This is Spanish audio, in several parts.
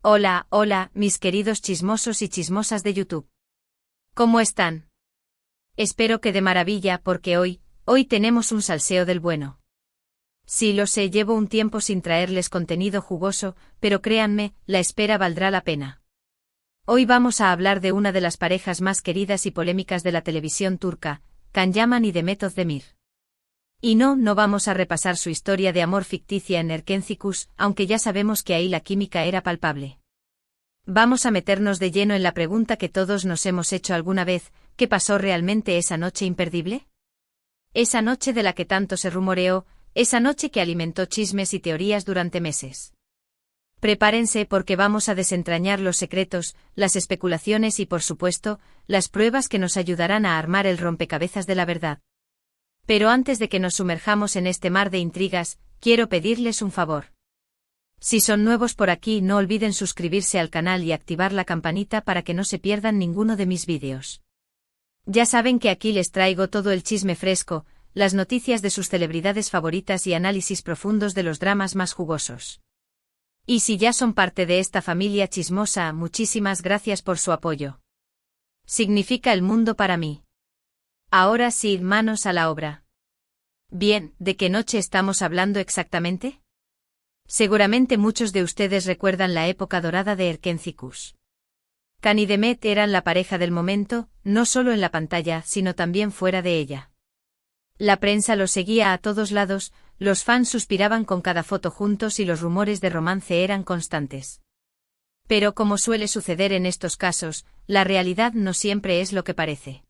Hola, hola, mis queridos chismosos y chismosas de YouTube. ¿Cómo están? Espero que de maravilla porque hoy tenemos un salseo del bueno. Sí, lo sé, llevo un tiempo sin traerles contenido jugoso, pero créanme, la espera valdrá la pena. Hoy vamos a hablar de una de las parejas más queridas y polémicas de la televisión turca, Can Yaman y Demet Özdemir. Y no vamos a repasar su historia de amor ficticia en Erkenci, aunque ya sabemos que ahí la química era palpable. Vamos a meternos de lleno en la pregunta que todos nos hemos hecho alguna vez: ¿qué pasó realmente esa noche imperdible? Esa noche de la que tanto se rumoreó, esa noche que alimentó chismes y teorías durante meses. Prepárense porque vamos a desentrañar los secretos, las especulaciones y, por supuesto, las pruebas que nos ayudarán a armar el rompecabezas de la verdad. Pero antes de que nos sumerjamos en este mar de intrigas, quiero pedirles un favor. Si son nuevos por aquí, no olviden suscribirse al canal y activar la campanita para que no se pierdan ninguno de mis vídeos. Ya saben que aquí les traigo todo el chisme fresco, las noticias de sus celebridades favoritas y análisis profundos de los dramas más jugosos. Y si ya son parte de esta familia chismosa, muchísimas gracias por su apoyo. Significa el mundo para mí. Ahora sí, manos a la obra. Bien, ¿de qué noche estamos hablando exactamente? Seguramente muchos de ustedes recuerdan la época dorada de Erkenci. Can y Demet eran la pareja del momento, no solo en la pantalla, sino también fuera de ella. La prensa los seguía a todos lados, los fans suspiraban con cada foto juntos y los rumores de romance eran constantes. Pero como suele suceder en estos casos, la realidad no siempre es lo que parece.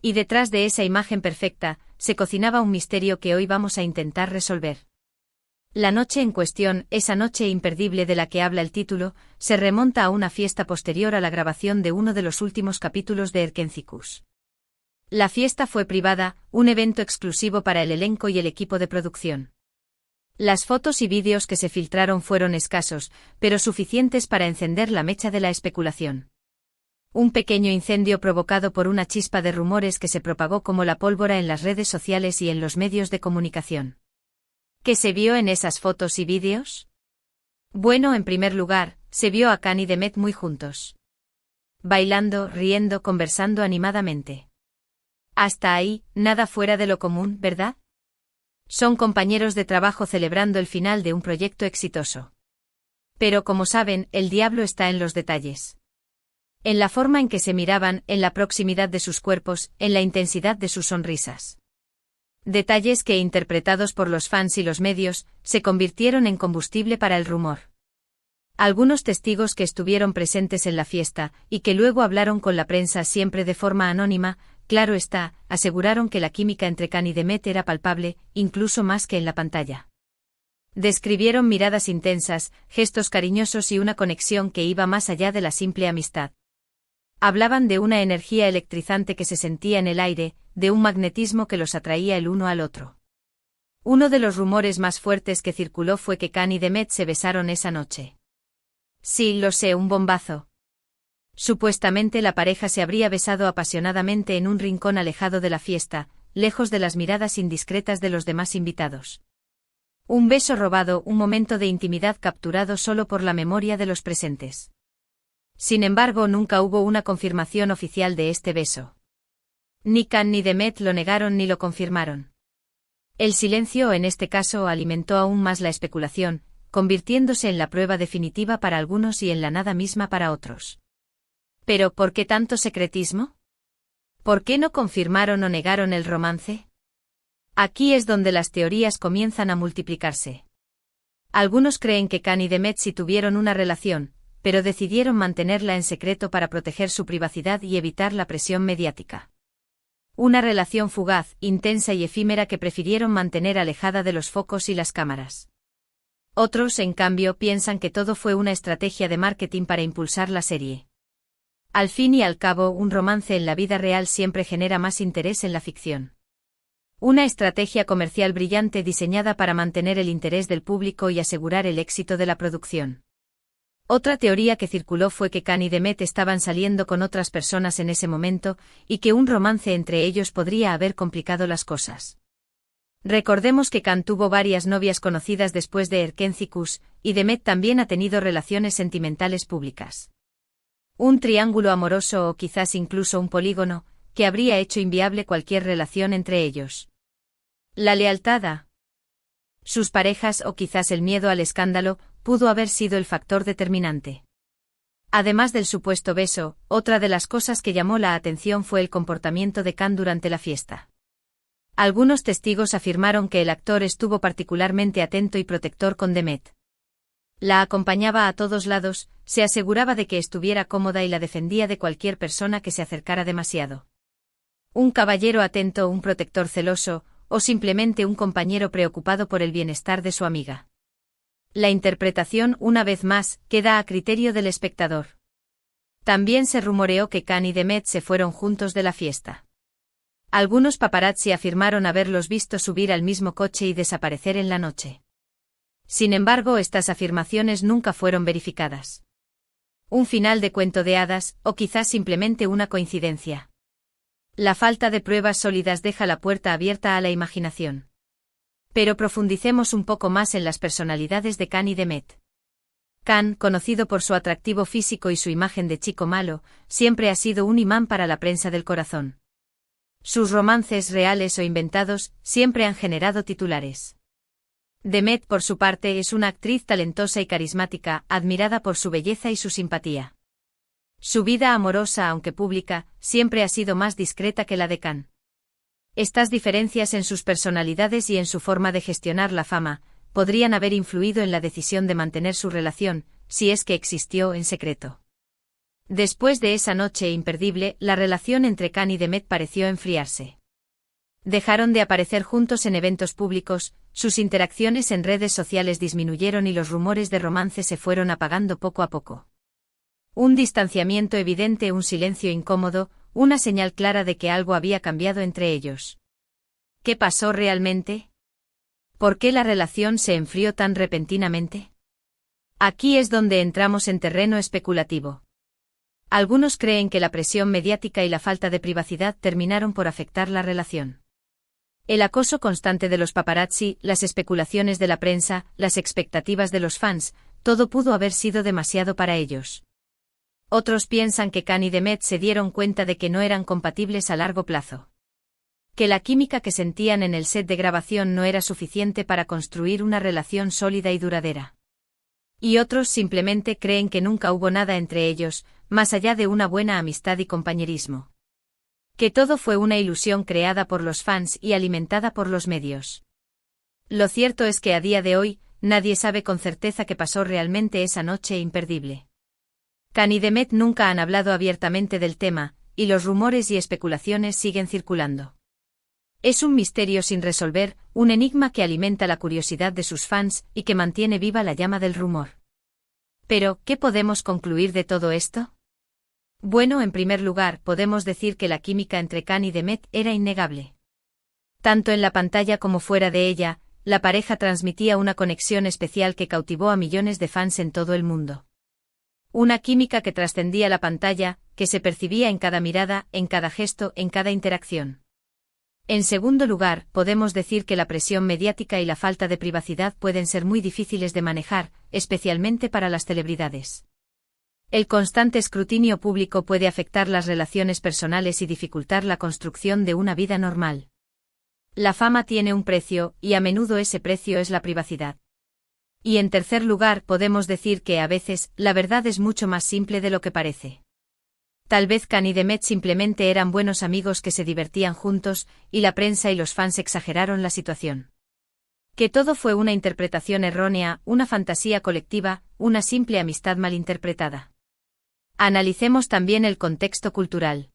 Y detrás de esa imagen perfecta, se cocinaba un misterio que hoy vamos a intentar resolver. La noche en cuestión, esa noche imperdible de la que habla el título, se remonta a una fiesta posterior a la grabación de uno de los últimos capítulos de Erkenci. La fiesta fue privada, un evento exclusivo para el elenco y el equipo de producción. Las fotos y vídeos que se filtraron fueron escasos, pero suficientes para encender la mecha de la especulación. Un pequeño incendio provocado por una chispa de rumores que se propagó como la pólvora en las redes sociales y en los medios de comunicación. ¿Qué se vio en esas fotos y vídeos? Bueno, en primer lugar, se vio a Can y Demet muy juntos. Bailando, riendo, conversando animadamente. Hasta ahí, nada fuera de lo común, ¿verdad? Son compañeros de trabajo celebrando el final de un proyecto exitoso. Pero como saben, el diablo está en los detalles. En la forma en que se miraban, en la proximidad de sus cuerpos, en la intensidad de sus sonrisas. Detalles que, interpretados por los fans y los medios, se convirtieron en combustible para el rumor. Algunos testigos que estuvieron presentes en la fiesta, y que luego hablaron con la prensa siempre de forma anónima, claro está, aseguraron que la química entre Can y Demet era palpable, incluso más que en la pantalla. Describieron miradas intensas, gestos cariñosos y una conexión que iba más allá de la simple amistad. Hablaban de una energía electrizante que se sentía en el aire, de un magnetismo que los atraía el uno al otro. Uno de los rumores más fuertes que circuló fue que Can y Demet se besaron esa noche. Sí, lo sé, un bombazo. Supuestamente la pareja se habría besado apasionadamente en un rincón alejado de la fiesta, lejos de las miradas indiscretas de los demás invitados. Un beso robado, un momento de intimidad capturado solo por la memoria de los presentes. Sin embargo, nunca hubo una confirmación oficial de este beso. Ni Can ni Demet lo negaron ni lo confirmaron. El silencio en este caso alimentó aún más la especulación, convirtiéndose en la prueba definitiva para algunos y en la nada misma para otros. ¿Pero por qué tanto secretismo? ¿Por qué no confirmaron o negaron el romance? Aquí es donde las teorías comienzan a multiplicarse. Algunos creen que Can y Demet sí tuvieron una relación, pero decidieron mantenerla en secreto para proteger su privacidad y evitar la presión mediática. Una relación fugaz, intensa y efímera que prefirieron mantener alejada de los focos y las cámaras. Otros, en cambio, piensan que todo fue una estrategia de marketing para impulsar la serie. Al fin y al cabo, un romance en la vida real siempre genera más interés en la ficción. Una estrategia comercial brillante diseñada para mantener el interés del público y asegurar el éxito de la producción. Otra teoría que circuló fue que Can y Demet estaban saliendo con otras personas en ese momento, y que un romance entre ellos podría haber complicado las cosas. Recordemos que Khan tuvo varias novias conocidas después de Erkencikus, y Demet también ha tenido relaciones sentimentales públicas. Un triángulo amoroso o quizás incluso un polígono, que habría hecho inviable cualquier relación entre ellos. La lealtad a sus parejas o quizás el miedo al escándalo pudo haber sido el factor determinante. Además del supuesto beso, otra de las cosas que llamó la atención fue el comportamiento de Khan durante la fiesta. Algunos testigos afirmaron que el actor estuvo particularmente atento y protector con Demet. La acompañaba a todos lados, se aseguraba de que estuviera cómoda y la defendía de cualquier persona que se acercara demasiado. Un caballero atento, un protector celoso, o simplemente un compañero preocupado por el bienestar de su amiga. La interpretación, una vez más, queda a criterio del espectador. También se rumoreó que Khan y Demet se fueron juntos de la fiesta. Algunos paparazzi afirmaron haberlos visto subir al mismo coche y desaparecer en la noche. Sin embargo, estas afirmaciones nunca fueron verificadas. Un final de cuento de hadas, o quizás simplemente una coincidencia. La falta de pruebas sólidas deja la puerta abierta a la imaginación. Pero profundicemos un poco más en las personalidades de Khan y Demet. Khan, conocido por su atractivo físico y su imagen de chico malo, siempre ha sido un imán para la prensa del corazón. Sus romances, reales o inventados, siempre han generado titulares. Demet, por su parte, es una actriz talentosa y carismática, admirada por su belleza y su simpatía. Su vida amorosa, aunque pública, siempre ha sido más discreta que la de Khan. Estas diferencias en sus personalidades y en su forma de gestionar la fama, podrían haber influido en la decisión de mantener su relación, si es que existió, en secreto. Después de esa noche imperdible, la relación entre Khan y Demet pareció enfriarse. Dejaron de aparecer juntos en eventos públicos, sus interacciones en redes sociales disminuyeron y los rumores de romance se fueron apagando poco a poco. Un distanciamiento evidente, un silencio incómodo, una señal clara de que algo había cambiado entre ellos. ¿Qué pasó realmente? ¿Por qué la relación se enfrió tan repentinamente? Aquí es donde entramos en terreno especulativo. Algunos creen que la presión mediática y la falta de privacidad terminaron por afectar la relación. El acoso constante de los paparazzi, las especulaciones de la prensa, las expectativas de los fans, todo pudo haber sido demasiado para ellos. Otros piensan que Khan y Demet se dieron cuenta de que no eran compatibles a largo plazo. Que la química que sentían en el set de grabación no era suficiente para construir una relación sólida y duradera. Y otros simplemente creen que nunca hubo nada entre ellos, más allá de una buena amistad y compañerismo. Que todo fue una ilusión creada por los fans y alimentada por los medios. Lo cierto es que a día de hoy, nadie sabe con certeza qué pasó realmente esa noche imperdible. Khan y Demet nunca han hablado abiertamente del tema, y los rumores y especulaciones siguen circulando. Es un misterio sin resolver, un enigma que alimenta la curiosidad de sus fans y que mantiene viva la llama del rumor. Pero, ¿qué podemos concluir de todo esto? Bueno, en primer lugar, podemos decir que la química entre Khan y Demet era innegable. Tanto en la pantalla como fuera de ella, la pareja transmitía una conexión especial que cautivó a millones de fans en todo el mundo. Una química que trascendía la pantalla, que se percibía en cada mirada, en cada gesto, en cada interacción. En segundo lugar, podemos decir que la presión mediática y la falta de privacidad pueden ser muy difíciles de manejar, especialmente para las celebridades. El constante escrutinio público puede afectar las relaciones personales y dificultar la construcción de una vida normal. La fama tiene un precio, y a menudo ese precio es la privacidad. Y en tercer lugar, podemos decir que a veces, la verdad es mucho más simple de lo que parece. Tal vez Khan y Demet simplemente eran buenos amigos que se divertían juntos, y la prensa y los fans exageraron la situación. Que todo fue una interpretación errónea, una fantasía colectiva, una simple amistad malinterpretada. Analicemos también el contexto cultural.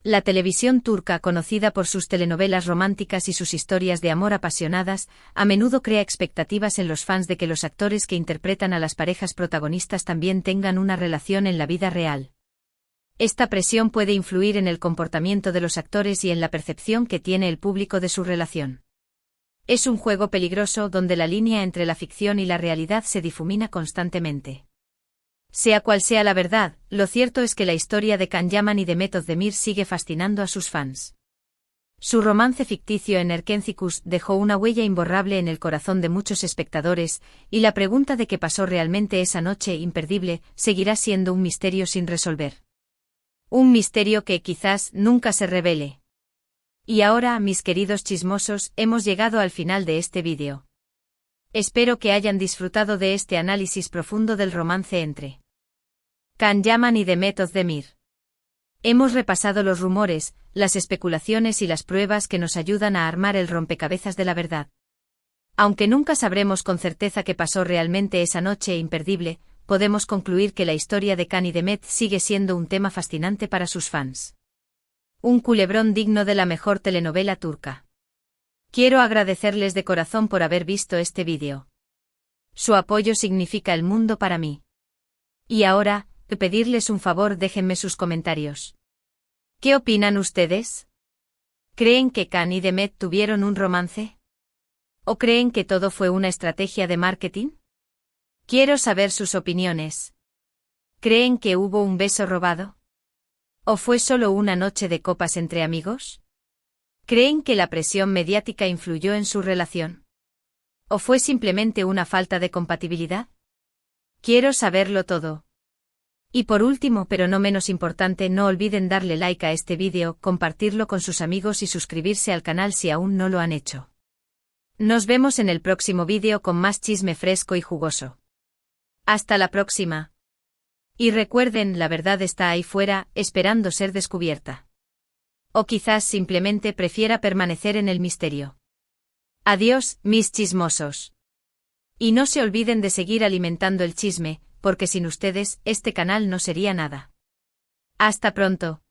La televisión turca, conocida por sus telenovelas románticas y sus historias de amor apasionadas, a menudo crea expectativas en los fans de que los actores que interpretan a las parejas protagonistas también tengan una relación en la vida real. Esta presión puede influir en el comportamiento de los actores y en la percepción que tiene el público de su relación. Es un juego peligroso donde la línea entre la ficción y la realidad se difumina constantemente. Sea cual sea la verdad, lo cierto es que la historia de Khan Yaman y Demet Özdemir sigue fascinando a sus fans. Su romance ficticio en Erkencicus dejó una huella imborrable en el corazón de muchos espectadores, y la pregunta de qué pasó realmente esa noche imperdible seguirá siendo un misterio sin resolver. Un misterio que quizás nunca se revele. Y ahora, mis queridos chismosos, hemos llegado al final de este vídeo. Espero que hayan disfrutado de este análisis profundo del romance entre Can Yaman y Demet Özdemir. Hemos repasado los rumores, las especulaciones y las pruebas que nos ayudan a armar el rompecabezas de la verdad. Aunque nunca sabremos con certeza qué pasó realmente esa noche imperdible, podemos concluir que la historia de Can y Demet sigue siendo un tema fascinante para sus fans. Un culebrón digno de la mejor telenovela turca. Quiero agradecerles de corazón por haber visto este vídeo. Su apoyo significa el mundo para mí. Y ahora, pedirles un favor, déjenme sus comentarios. ¿Qué opinan ustedes? ¿Creen que Can y Demet tuvieron un romance? ¿O creen que todo fue una estrategia de marketing? Quiero saber sus opiniones. ¿Creen que hubo un beso robado? ¿O fue solo una noche de copas entre amigos? ¿Creen que la presión mediática influyó en su relación? ¿O fue simplemente una falta de compatibilidad? Quiero saberlo todo. Y por último, pero no menos importante, no olviden darle like a este vídeo, compartirlo con sus amigos y suscribirse al canal si aún no lo han hecho. Nos vemos en el próximo vídeo con más chisme fresco y jugoso. Hasta la próxima. Y recuerden, la verdad está ahí fuera, esperando ser descubierta. O quizás simplemente prefiera permanecer en el misterio. Adiós, mis chismosos. Y no se olviden de seguir alimentando el chisme, porque sin ustedes, este canal no sería nada. Hasta pronto.